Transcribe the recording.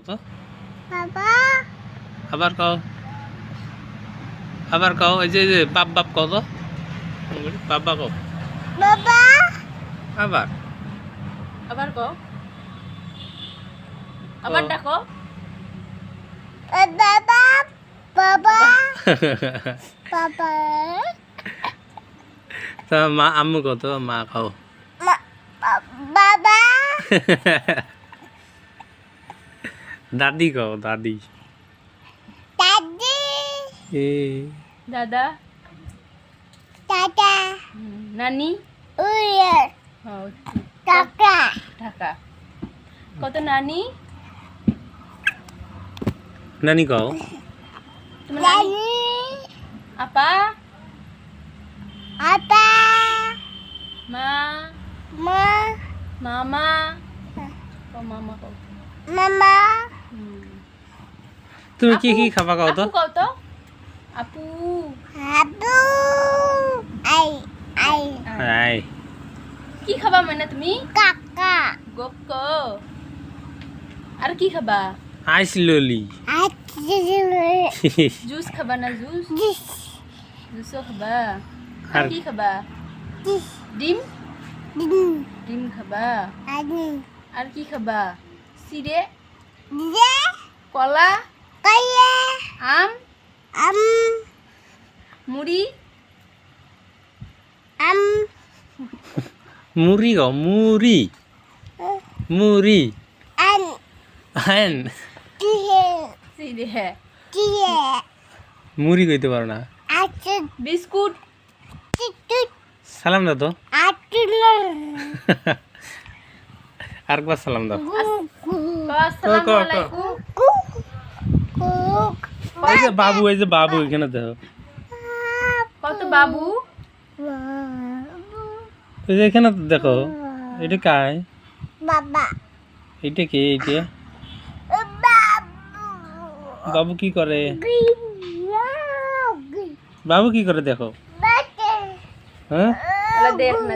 তো বাবা আবার কও এই যে বাপ বাপ কও তো বাবা কও বাবা আবার আবার কও আবার ডাকো বাবা বাবা বাবা তো মা আম্মু কও তো মা কও বাবা দাদি কও দাদি দাদি এ দাদা দাদা নানি উড়ে হ্যাঁ, কাকা ঢাকা কত নানি নানি কও তোমার নানি নানি আপা আপা মা মা মামা ও মামা কও মামা তুমি কি খাবা কও তো আপু কও তো আপু হাবু আই আই আই কি খাবা মানে তুমি কাকা গপ্প আর কি খাবা আইস ললি আচ্ছা জুস খাবা না জুস দিস জুসও খাবা আর আর কি খাবা দিস ডিম দিন ডিম খাবা আনি আর কি খাবা সিরে দিদে কলা কাইয়ে আম আম মুড়ি আম মুড়ি কও মুড়ি আন হ্যান দিয়ে সিরে দিয়ে মুড়ি কইতে পারো না আচ্ছা বিস্কুট চিটু সালাম দাও তো আটুলা আরেকবার সালাম দাও আসসালামু আলাইকুম কুক কুক এই যে বাবু এখানে দেখো কত বাবু এই যে এখানে তো দেখো এটা কায় বাবা এটা কে এটা বাবু বাবু কি করে গ্রিন বাবু কি করে দেখো বাতে হ্যাঁ দেখ না